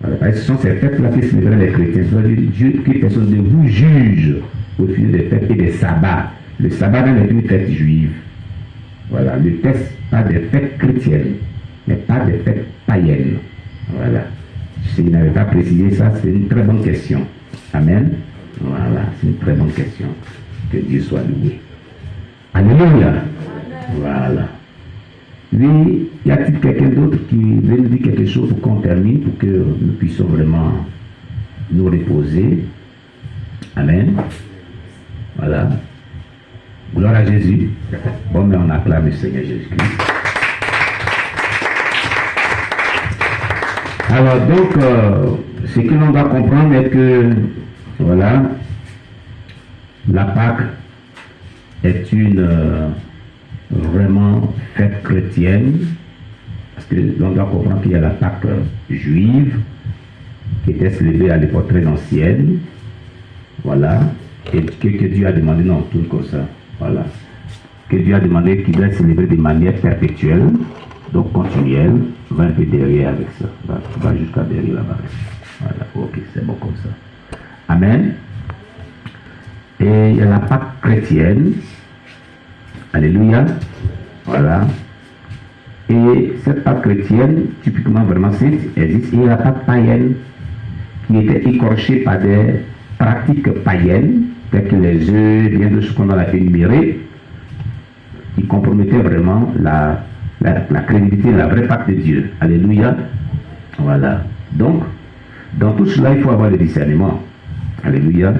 Voilà, parce que ce sont ces fêtes-là qui célèbrent les chrétiens. Dieu, que personne ne vous juge au sujet des fêtes et des sabbats. Le sabbat n'est une fête juive. Voilà, le texte parle des fêtes chrétiennes, mais pas des fêtes païennes. Voilà. S'il n'avait pas précisé ça, c'est une très bonne question. Amen. Voilà, c'est une très bonne question. Que Dieu soit loué. Alléluia. Voilà. Oui, y a-t-il quelqu'un d'autre qui veut nous dire quelque chose pour qu'on termine, pour que nous puissions vraiment nous reposer? Amen. Voilà. Gloire à Jésus. Bon, mais on acclame le Seigneur Jésus-Christ. Alors, donc, ce que l'on doit comprendre est que, voilà, la Pâque est une vraiment fête chrétienne, parce que l'on doit comprendre qu'il y a la Pâque juive, qui était célébrée à l'époque très ancienne, voilà, et que Dieu a demandé, non, tout comme ça, voilà, que Dieu a demandé qu'il doit célébrer de manière perpétuelle, donc continuelle. Va un peu derrière avec ça, va jusqu'à derrière là-bas. Voilà, ok, c'est bon comme ça. Amen. Et il y a la Pâque chrétienne. Alléluia. Voilà. Et cette Pâque chrétienne, typiquement vraiment existe. Et il y a la Pâque païenne qui était écorchée par des pratiques païennes, telles que les œufs, bien de ce qu'on a énuméré, qui compromettaient vraiment la crédibilité, la vraie Pâque de Dieu. Alléluia. Voilà. Donc, dans tout cela, il faut avoir le discernement. Alléluia.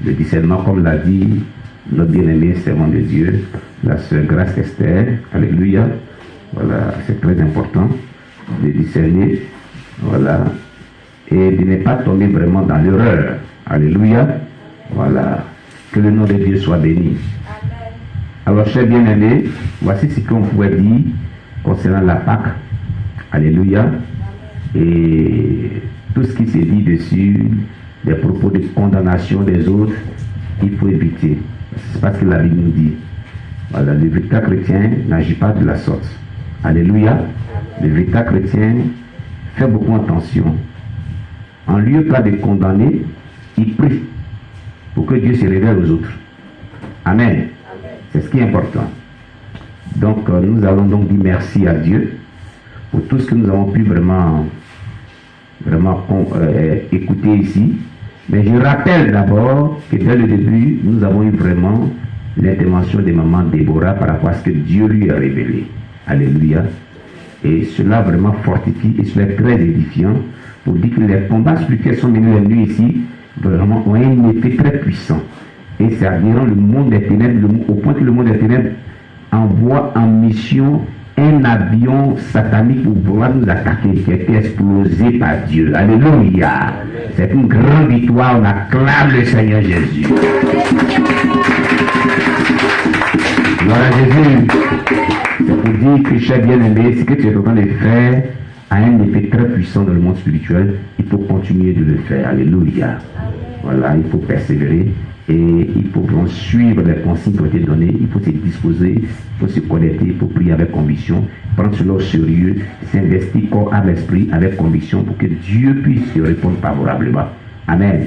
Le discernement, comme l'a dit notre bien-aimé servant de Dieu, la sœur Grace Esther. Alléluia. Voilà, c'est très important de discerner. Voilà. Et de ne pas tomber vraiment dans l'erreur. Alléluia. Voilà. Que le nom de Dieu soit béni. Alors, chers bien-aimés, voici ce qu'on pouvait dire concernant la Pâque. Alléluia. Et tout ce qui s'est dit dessus, des propos de condamnation des autres, il faut éviter. C'est parce que la Bible nous dit. Voilà, le véritable chrétien n'agit pas de la sorte. Alléluia. Le véritable chrétien fait beaucoup attention. En lieu pas de condamner, il prie pour que Dieu se révèle aux autres. Amen. C'est ce qui est important. Donc, nous allons donc dire merci à Dieu pour tout ce que nous avons pu vraiment écouter ici. Mais je rappelle d'abord que dès le début, nous avons eu vraiment l'intervention de maman Déborah par rapport à ce que Dieu lui a révélé. Alléluia. Et cela vraiment fortifie et cela est très édifiant pour dire que les combats spirituels sont menés ici vraiment ont un effet très puissant. Et ça rend le monde des ténèbres, au point que le monde des ténèbres envoie en mission un avion satanique pour pouvoir nous attaquer, qui a été explosé par Dieu. Alléluia. C'est une grande victoire. On acclame le Seigneur Jésus. Gloire à Jésus. C'est pour dire que, cher bien-aimé, ce que tu es en train de faire a un effet très puissant dans le monde spirituel. Il faut continuer de le faire. Alléluia. Voilà, il faut persévérer. Et il faut vraiment suivre les consignes qui ont été données, il faut se disposer, il faut se connecter, il faut prier avec conviction, prendre cela au sérieux, s'investir corps à l'esprit avec conviction pour que Dieu puisse se répondre favorablement. Amen.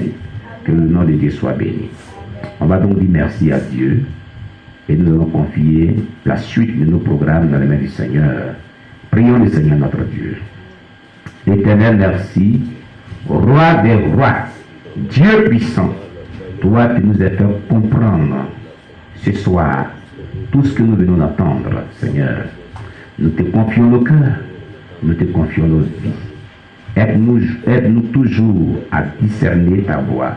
Que le nom de Dieu soit béni. On va donc dire merci à Dieu et nous allons confier la suite de nos programmes dans les mains du Seigneur. Prions le Seigneur notre Dieu. Éternel, merci. Roi des rois, Dieu puissant, toi qui nous as fait comprendre ce soir tout ce que nous venons d'entendre, Seigneur. Nous te confions nos cœurs, nous te confions nos vies. Aide-nous toujours à discerner ta voix.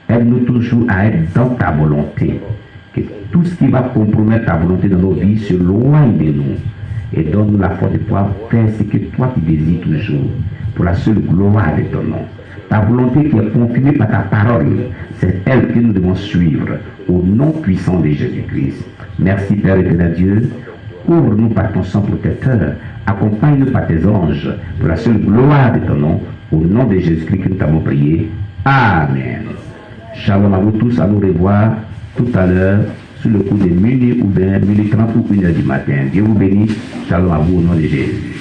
Aide-nous toujours à être dans ta volonté. Que tout ce qui va compromettre ta volonté dans nos vies se loigne de nous. Et donne-nous la force de pouvoir faire ce que toi tu désires toujours, pour la seule gloire de ton nom. Ta volonté qui est confirmée par ta parole, c'est elle que nous devons suivre au nom puissant de Jésus-Christ. Merci Père éternel Dieu. Couvre-nous par ton sang protecteur. Accompagne-nous par tes anges pour la seule gloire de ton nom. Au nom de Jésus-Christ que nous t'avons prié. Amen. Shalom à vous tous. À nous revoir tout à l'heure sur le coup de minuit ou bien minuit 30 ou 1h du matin. Dieu vous bénisse. Shalom à vous au nom de Jésus.